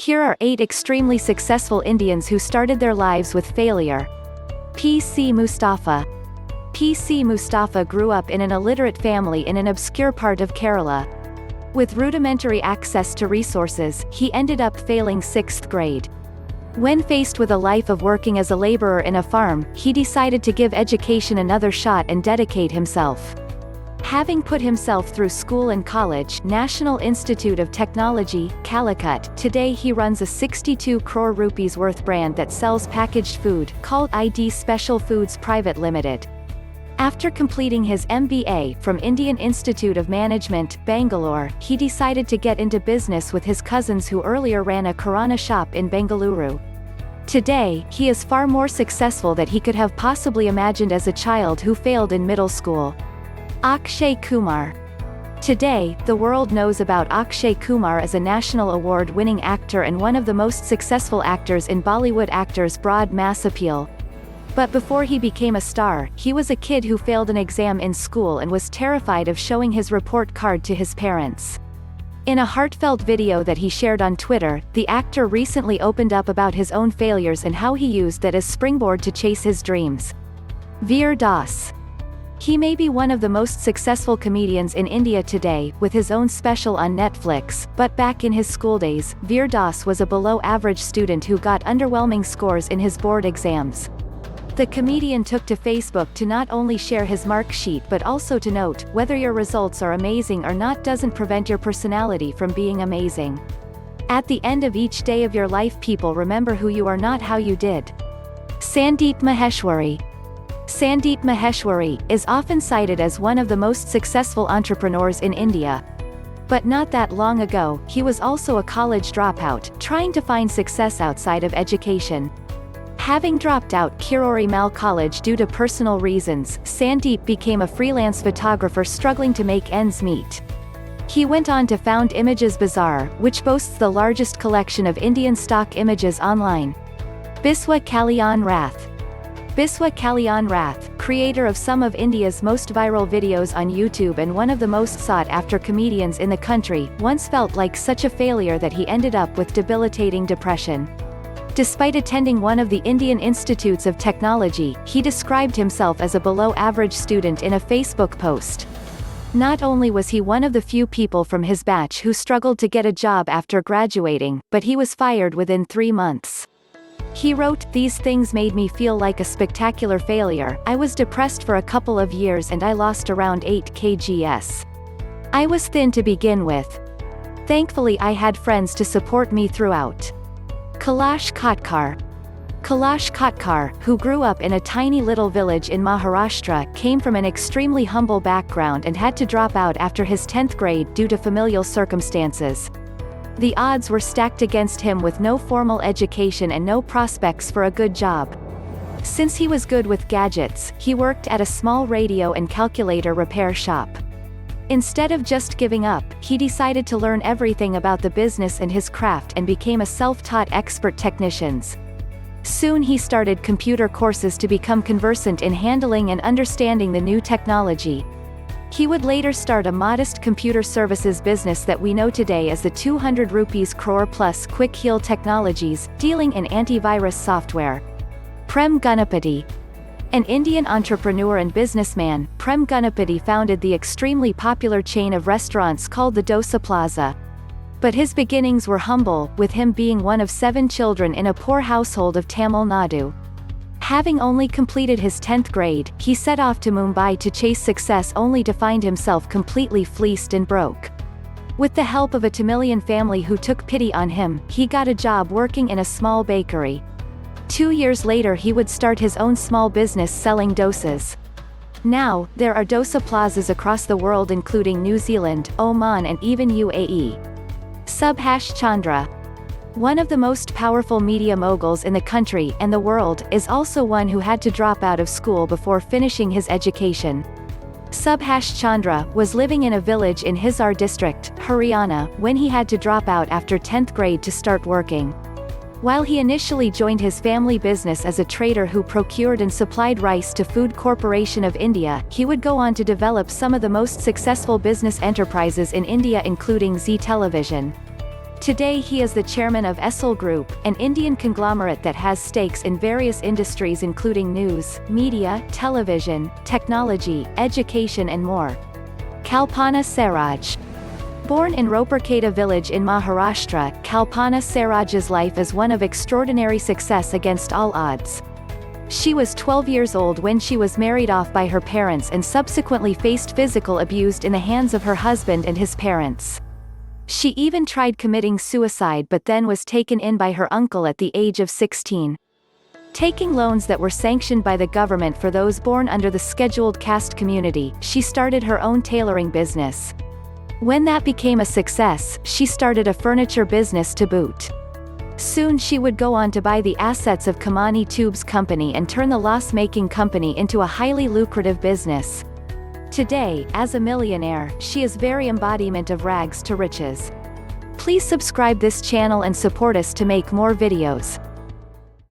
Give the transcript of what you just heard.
Here are 8 extremely successful Indians who started their lives with failure. P.C. Mustafa. P.C. Mustafa grew up in an illiterate family in an obscure part of Kerala. With rudimentary access to resources, he ended up failing 6th grade. When faced with a life of working as a laborer in a farm, he decided to give education another shot and dedicate himself. Having put himself through school and college, National Institute of Technology, Calicut, today he runs a 62 crore rupees worth brand that sells packaged food, called ID Special Foods Private Limited. After completing his MBA from Indian Institute of Management, Bangalore, he decided to get into business with his cousins who earlier ran a Kirana shop in Bengaluru. Today, he is far more successful than he could have possibly imagined as a child who failed in middle school. Akshay Kumar. Today, the world knows about Akshay Kumar as a national award-winning actor and one of the most successful actors in Bollywood actors' broad mass appeal. But before he became a star, he was a kid who failed an exam in school and was terrified of showing his report card to his parents. In a heartfelt video that he shared on Twitter, the actor recently opened up about his own failures and how he used that as springboard to chase his dreams. Veer Das. He may be one of the most successful comedians in India today, with his own special on Netflix, but back in his school days, Veer Das was a below-average student who got underwhelming scores in his board exams. The comedian took to Facebook to not only share his mark sheet but also to note, whether your results are amazing or not doesn't prevent your personality from being amazing. At the end of each day of your life, people remember who you are, not how you did. Sandeep Maheshwari. Sandeep Maheshwari is often cited as one of the most successful entrepreneurs in India. But not that long ago, he was also a college dropout, trying to find success outside of education. Having dropped out Kirori Mal College due to personal reasons, Sandeep became a freelance photographer struggling to make ends meet. He went on to found Images Bazaar, which boasts the largest collection of Indian stock images online. Biswa Kalyan Rath. Biswa Kalyan Rath, creator of some of India's most viral videos on YouTube and one of the most sought-after comedians in the country, once felt like such a failure that he ended up with debilitating depression. Despite attending one of the Indian Institutes of Technology, he described himself as a below-average student in a Facebook post. Not only was he one of the few people from his batch who struggled to get a job after graduating, but he was fired within 3 months. He wrote, "These things made me feel like a spectacular failure. I was depressed for a couple of years and I lost around 8 kgs. I was thin to begin with. Thankfully I had friends to support me throughout." Kailash Kotkar. Kailash Kotkar, who grew up in a tiny little village in Maharashtra, came from an extremely humble background and had to drop out after his 10th grade due to familial circumstances. The odds were stacked against him with no formal education and no prospects for a good job. Since he was good with gadgets, he worked at a small radio and calculator repair shop. Instead of just giving up, he decided to learn everything about the business and his craft and became a self-taught expert technician. Soon he started computer courses to become conversant in handling and understanding the new technology. He would later start a modest computer services business that we know today as the 200 rupees crore plus Quick Heal Technologies, dealing in antivirus software. Prem Ganapati. An Indian entrepreneur and businessman, Prem Ganapati founded the extremely popular chain of restaurants called the Dosa Plaza. But his beginnings were humble, with him being one of 7 children in a poor household of Tamil Nadu. Having only completed his 10th grade, he set off to Mumbai to chase success only to find himself completely fleeced and broke. With the help of a Tamilian family who took pity on him, he got a job working in a small bakery. 2 years later he would start his own small business selling dosas. Now, there are dosa plazas across the world including New Zealand, Oman and even UAE. Subhash Chandra. One of the most powerful media moguls in the country and the world, is also one who had to drop out of school before finishing his education. Subhash Chandra was living in a village in Hisar district, Haryana, when he had to drop out after 10th grade to start working. While he initially joined his family business as a trader who procured and supplied rice to Food Corporation of India, he would go on to develop some of the most successful business enterprises in India including Zee Television. Today he is the chairman of Essel Group, an Indian conglomerate that has stakes in various industries including news, media, television, technology, education and more. Kalpana Saraj. Born in Roperketa village in Maharashtra, Kalpana Saraj's life is one of extraordinary success against all odds. She was 12 years old when she was married off by her parents and subsequently faced physical abuse in the hands of her husband and his parents. She even tried committing suicide but then was taken in by her uncle at the age of 16. Taking loans that were sanctioned by the government for those born under the scheduled caste community, she started her own tailoring business. When that became a success, she started a furniture business to boot. Soon she would go on to buy the assets of Kamani Tubes Company and turn the loss-making company into a highly lucrative business. Today, as a millionaire, she is very embodiment of rags to riches. Please subscribe this channel and support us to make more videos.